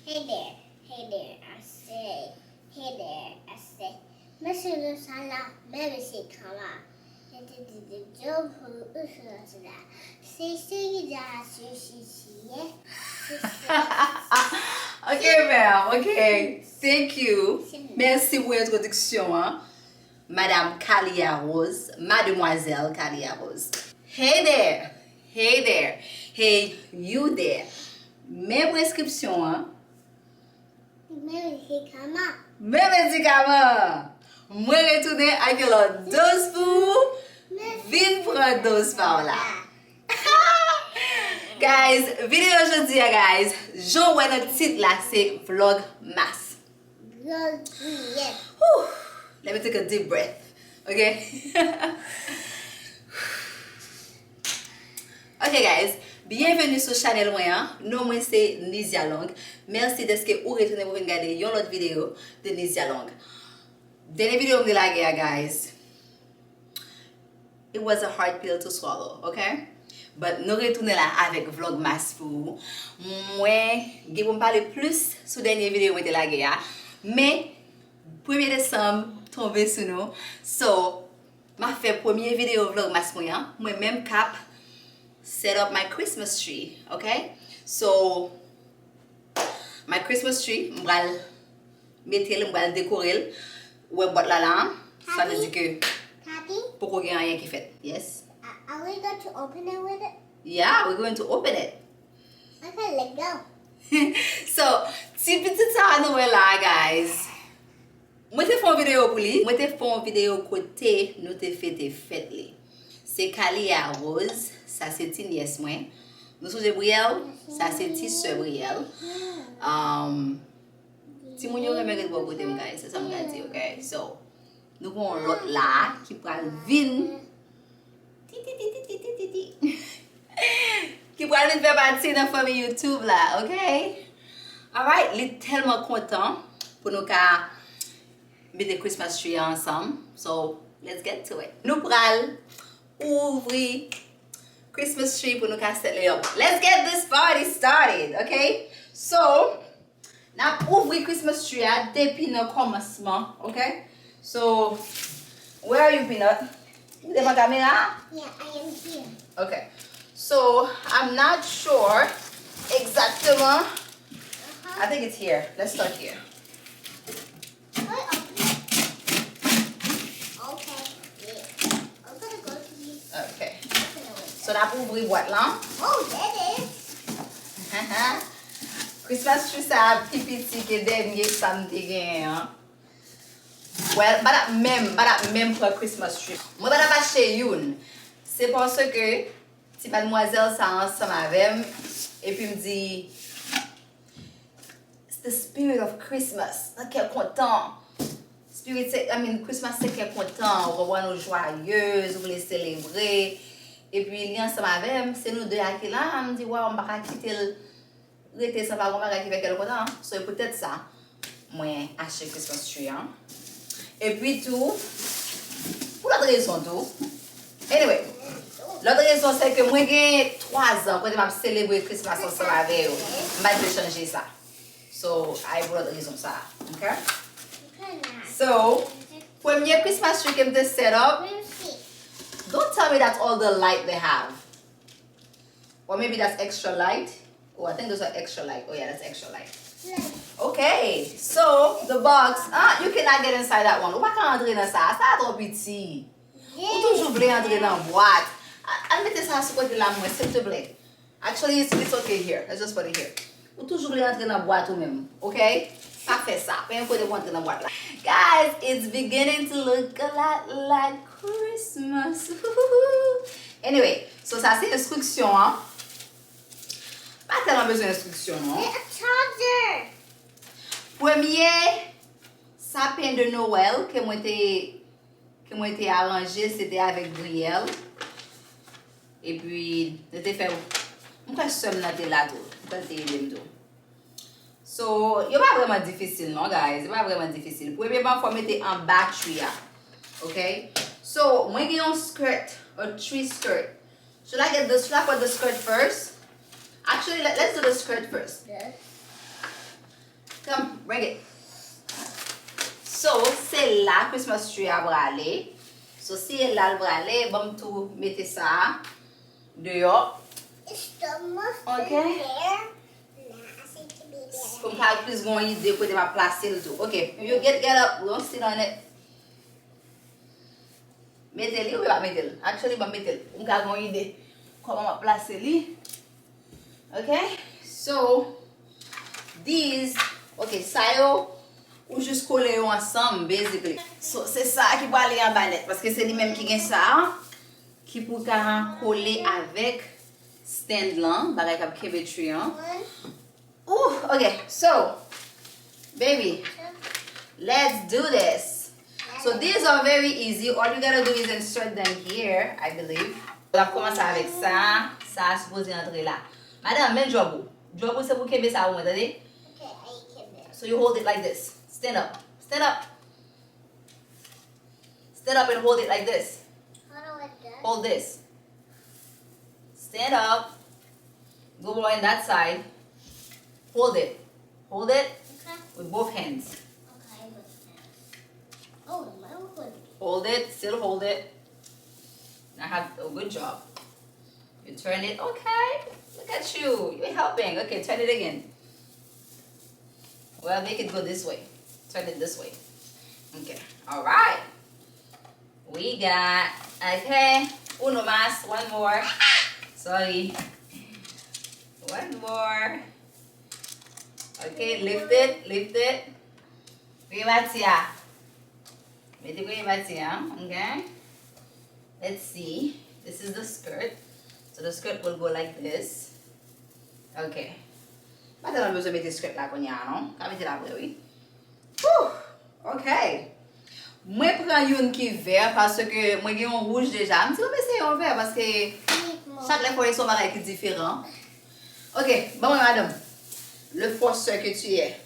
Hey there, I say, hey there, I say, Monsieur le Salah, même si comment, c'est job pour cela. C'est Ok, ma'am, ok. Thank you. Merci pour l'introduction, hein. Madame Kalia Rose, Mademoiselle Kalia Rose. Hey there, hey there, hey you there. Mes prescriptions, hein. Mes médicaments. Mwen retounen ak yon dose pou. Vin pran dose par là. Guys, vidéo aujourd'hui, guys. J'en wè notre titre là, c'est Vlogmas. Let me take a deep breath. Okay? Ok, guys. Bienvenue sur channel Mwen. Non, moi c'est Nizia Long. Merci d'être que vous retournez pour regarder une autre vidéo de Nizia Long. Dernière vidéo de la guerre, guys. It was a hard pill to swallow, okay? But nous retournons là avec Vlogmas pour vous. Moi, je vais parler plus sur la dernière vidéo de la guerre. Mais, 1er décembre, tombé sur nous. So, ma fait première vidéo Vlogmas moi-même cap set up my Christmas tree, okay? So, my Christmas tree, m'bral mettre m'bral décorer ou boîte la lampe. Ça veut dire que pour qu'on ait rien qui fait. Yes. Are we going to open it with it? Yeah, we're going to open it. Okay, let's go. So, si petit ça Noël là, guys. Moi te font vidéo pour lui. Moi te font vidéo côté nous te fête li. C'est Kalia Rose, ça c'est ti nièce moi. Nous sommes Brielle, ça c'est ti sœur Brielle. Si moun yo remet de côté guys, c'est ça me dire, okay? So, nous avons l'autre là qui pral vin qui pral vin faire partie de la famille YouTube là, okay? Alright, il est tellement content pour nous mettre le Christmas tree ensemble. So, let's get to it. Nous pral ouvrir Christmas tree pour nous set le up. Let's get this party started, okay? So, now ouvrir Christmas tree depuis le commencement, okay? So, where are you, Peanut? You have my camera? Yeah, I am here. Okay. So, I'm not sure exactement. I think it's here. Let's start here. Okay. So, now ouvrir boîte là. Oh, that is. Christmas tree ça petit que dernier samedi gagne. Well, pas même pour Christmas tree. Moi pas acheter une. C'est parce que si mademoiselle ça ensemble avec et puis me dit it's the spirit of Christmas. Qu'elle content. Christmas c'est qu'elle content, on va nous joyeuse, on va les célébrer. Et puis il y a ensemble avec c'est nous deux qui là, me dit ouais, on va pas quitter rester sans pas on va quitter quelqu'un content. So peut-être ça. Moi acheter Christmas tree hein. Et puis tout, pour l'autre raison tout. Anyway, l'autre raison c'est que moi j'ai 3 ans quand je vais célébrer Christmas ensemble avec eux. Je vais changer ça. So, I pour l'autre raison ça. Okay? So, premier Christmas tree que je set up. Don't tell me that's all the light they have. Or maybe that's extra light. Oh, I think those are extra light. Oh yeah, that's extra light. Okay, so the box, you cannot get inside that one. Why can't entrer dans ça? Ça trop petit. Ou toujours voulez entrer dans boîte. Mettez ça sur côté là moi, s'il te plaît. Actually, it's okay here. Let's just put it here. Ou toujours voulez entrer dans boîte ou même, okay? Pas fait ça. Pas un peu de entrer dans boîte là. Guys, it's beginning to look a lot like Christmas. Anyway, so ça c'est instruction, hein? Pas tellement besoin d'instruction, non? A charger. Premier sapin de Noël que moi t'ai arrangé, c'était avec Brielle. Et puis, je t'ai fait un seul là tout. So, il n'est pas vraiment difficile, non, guys? Il n'est pas vraiment difficile. Premièrement, il faut mettre en batterie. Okay? So, moi j'ai un skirt, a tree skirt. Should I put the skirt first? Actually, let's do the skirt first. Yes. Bring it. So, c'est là Christmas tree a bralé. So, si là le bralé, bon tout mettez ça dehors. It's the most Okay. there. Nah, I seem to be there. Comme ça, plus bon idée pour va placer le tout. Okay, if you get up, we'll sit on it. Mettez-le ou pas mettez-le? Actually, bah mettez-le. On a bon idée comment on va placer lui. Okay, so these, okay, ça yo ou juste coller ensemble, basically. So c'est ça qui va aller en balette parce que c'est lui-même qui gagne ça, qui pour coller avec stand là, bagay kap kebe tree. Ooh, okay, so baby, let's do this. So these are very easy. All you gotta do is insert them here, I believe. On va commencer avec ça. Ça supposé entrer là. Madame, mets le job. Job c'est pour kebe ça, vous entendez? Okay, I can do. So you hold it like this. Stand up. Stand up. Stand up and hold it like this. How do I do? Hold this. Stand up. Go on that side. Hold it. Hold it Okay. with both hands. Okay, but oh, my one. Hold it. Still hold it. Now have a good job. You turn it. Okay. Look at you. You're helping. Okay, turn it again. Well, make it go this way. Turn it this way. Okay. All right. We got, okay, uno más, one more. Sorry. One more. Okay, lift it, lift it. Primatia. Mete primatia, okay? Let's see. This is the skirt. So the skirt will go like this. Okay. Maintenant, on a besoin de mettre le skirt là, qu'on y a, non? Quand mettez la oui. Ok. Moi, prends une qui est vert parce que moi, j'ai un rouge déjà. Je vais essayer un vert parce que chaque fois, ils sont différents. Ok, bon, madame. Le forceur que tu es.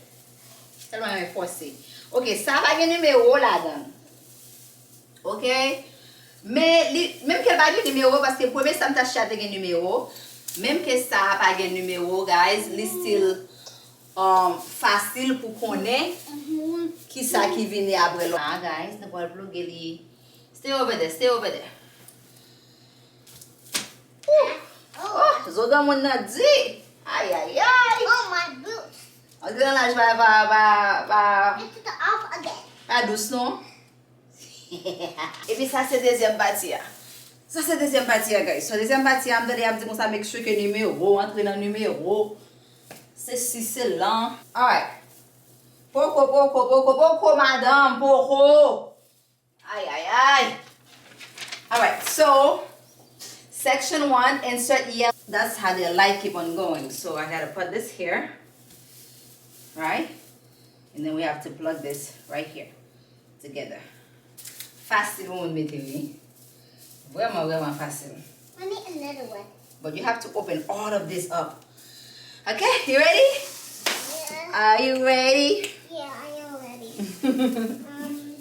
Tellement forcé. Ok, ça va avoir un numéro là-dedans. Ok? Mais, même qu'elle va avoir un numéro, parce que le premier, ça me t'a acheté un numéro. Même que ça n'a pas un numéro, guys, c'est still facile pour connaître qui ça qui vient après l'autre. Ah, guys, nous allons plugger les. Stay over there, stay over there. Oh, zoga mon n'a dit. Aïe, aïe, aïe. Oh, my boots. On dirait là, je vais. I took it off again. Pas douce, non? Et puis ça, c'est deuxième partie. Ça, c'est deuxième partie, guys. So, deuxième partie, je me dis, ça make sure que numéro, entre dans le numéro. C'est si, c'est là. Alright. Poco, madame, poco. Aïe, aïe, aïe. Alright, so, section 1, insert yellow. That's how the light keep on going. So, I gotta put this here. Right? And then we have to plug this right here together. Facile, on mettez lui. Vraiment facile. I need another one. But you have to open all of this up. Okay, you ready? Yeah. Are you ready? Yeah, I am ready.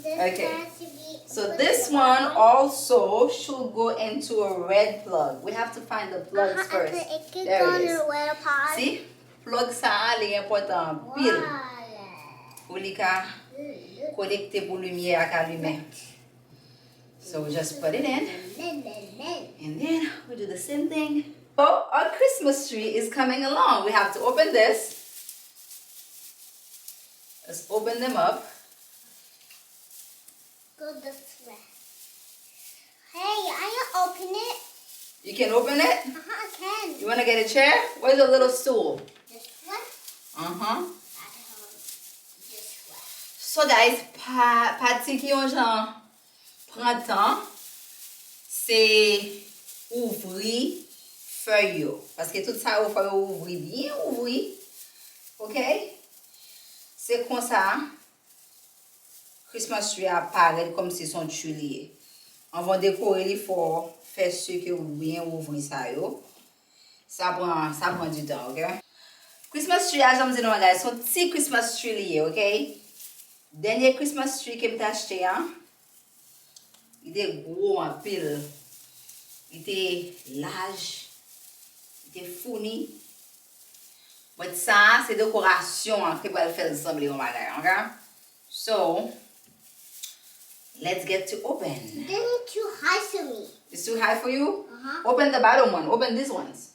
This Okay. has to be So this one also should go into a red plug. We have to find the plugs first. It can There go it in is. the red pot. See? Plug ça, c'est important. Pile. Voilà. Pour les cas, connecter pour lumière à lumière. So we just put it in. And then we do the same thing. Oh, our Christmas tree is coming along. We have to open this. Let's open them up. Go this way. Hey, I can open it. You can open it? I can. You want to get a chair? Where's your little stool? This one? Uh-huh. This one. So guys, parti qui ont genre printemps, c'est ouvrir feuille. Parce que tout ça, il faut ouvrir bien, ouvrir. OK? C'est comme ça. Christmas tree apparaît comme si son tulier. On va décorer, il faut faire ce que vous bien ouvrir ça. Ça prend du temps, OK? Christmas tree, j'aime dire, guys, son petit Christmas tree lié, OK? Dernier Christmas tree que j'ai acheté, hein? Il était gros en pile. Il était large. Il était fourni. But ça, c'est décoration qui va faire sembler au bagage, okay? So, let's get to open. This is too high for me. It's too high for you? Uh-huh. Open the bottom one. Open these ones.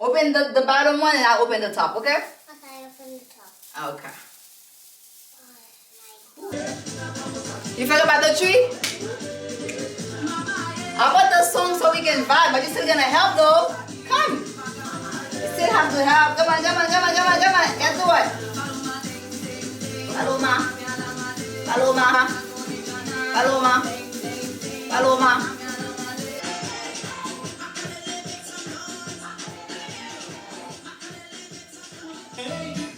Open the bottom one and I'll open the top, okay? Okay, open the top. Okay. Oh, my God. You feel about the tree? How about the song so we can vibe? But you're still gonna help though. Come. You still have to help. Come on. Get to it. Paloma.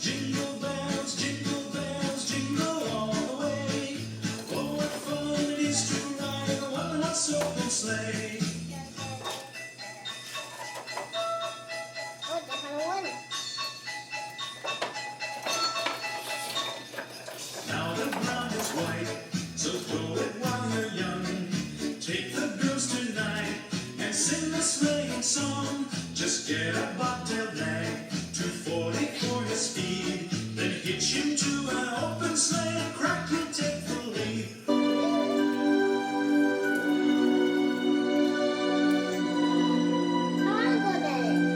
Jingle bells, jingle all the way. Oh, what fun it is to ride in a one-horse open sleigh. Oh, different one. Now the ground is white, so throw it while you're young. Take the girls tonight and sing the sleighing song. Just get a bobtail nag, 240 for your speed. Then hitch him to an open sleigh and crack you take the lead. I want to go there.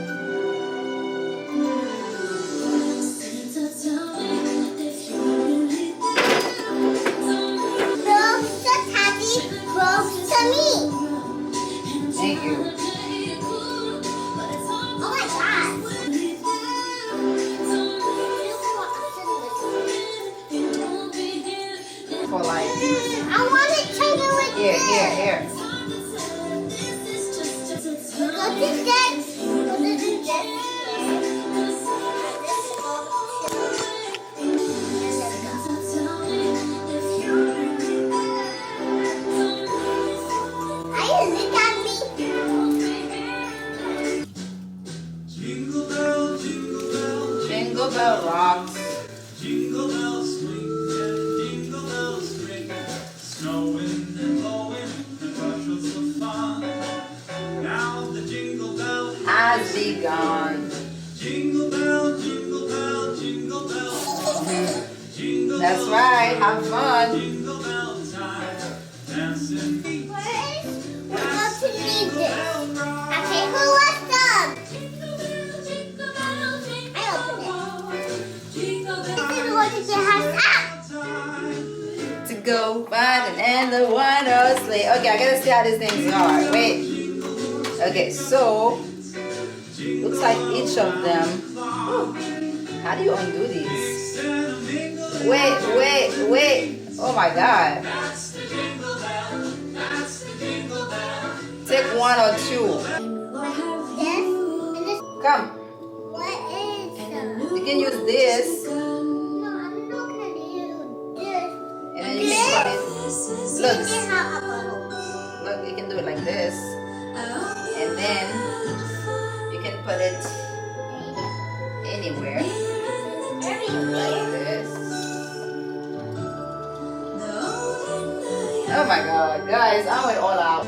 No, so happy. Close to me. Thank you. Oh, my God. For like, I want to change it with here. Go to that. Go to that. Are you looking at me? Jingle bell, jingle bell, Jingle bell rocks. jingle bells swing and jingle bells ring. Snowing and blowing and bushels of fun. Now the jingle bell Has begun. jingle bell, jingle bell, jingle bell. Jingle That's bell, right. Have fun. jingle bell time. Dancing feet. First, we're going to need this. Bell rock. Okay, who wants some? I open it. This is what you get us up. To go find and the one horse sleigh. Okay, I gotta see how these things are. Wait. Okay, so looks like each of them. Ooh, how do you undo these? Wait. Oh my God. Take one or two. This and this. Come. What is that? You can use this No, I'm not gonna use this. and then you can put it. Look, This is how I look, you can do it like this. And then you can put it anywhere. Like this. Oh my God, guys, I went all out.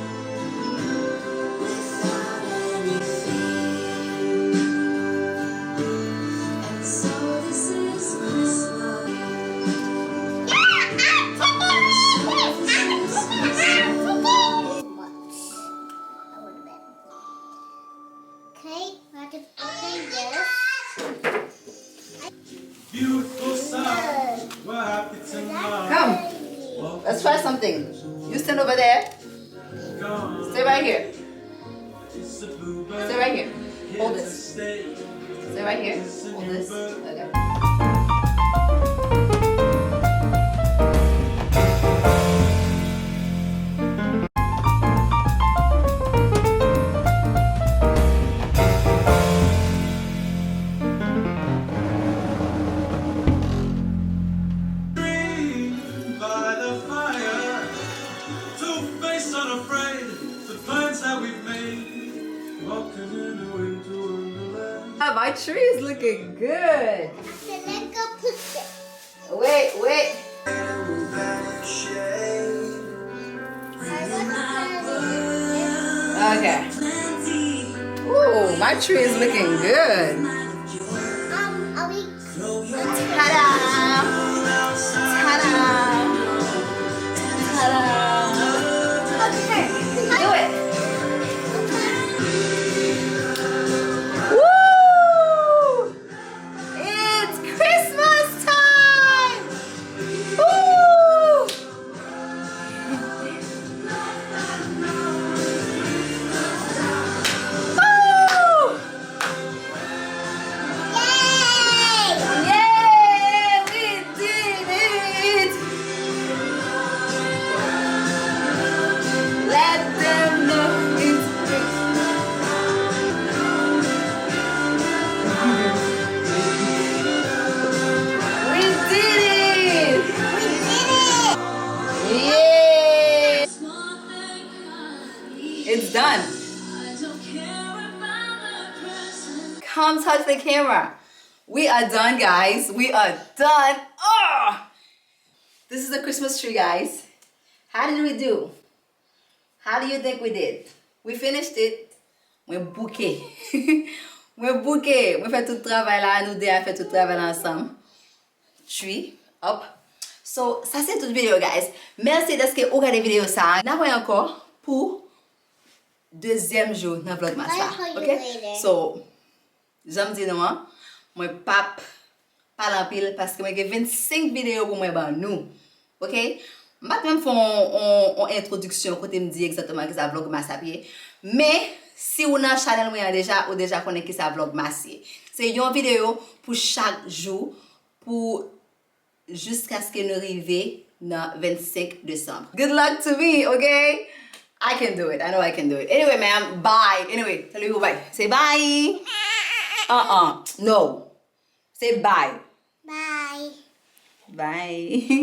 Okay, I have to open this. Beautiful sight. We're happy tonight. Come, let's try something. You stand over there. Gone. Stay right here. It's a bluebird. Stay right here. Hold Here to this. stay. Stay right here. Hold this. Okay. By the fire, two-faced, unafraid, the plans that we've made, walking in a winter wonderland. My tree is looking good. So let's go put this. Wait. Okay. Ooh, my tree is looking good. I Don't touch the camera. We are done, guys. We are done. Oh! This is the Christmas tree, guys. How did we do? How do you think we did? We finished it. We're bouquet. We're bouquet. We fait tout travail là. Nous deux, on fait tout travail ensemble. Tree up. So, ça c'est toute vidéo, guys. Merci de ce que vous regardez la vidéo ça. Nous avons encore pour deuxième jour dans Vlogmas là. Ok? So, j'aime dire non, moi pas en pile parce que moi j'ai 25 vidéos pour moi ban nous. Ok? Je vais même faire une introduction côté me dire exactement que ça Vlogmas à pied. Mais si vous avez un channel moi déjà ou déjà connaissez qui ça Vlogmas, c'est une vidéo pour chaque jour pour jusqu'à ce que nous arrivions dans 25 décembre. Good luck to me, okay? I can do it. I know I can do it. Anyway, ma'am, bye. Anyway, tell you bye. Say bye. No. Say bye. Bye. Bye.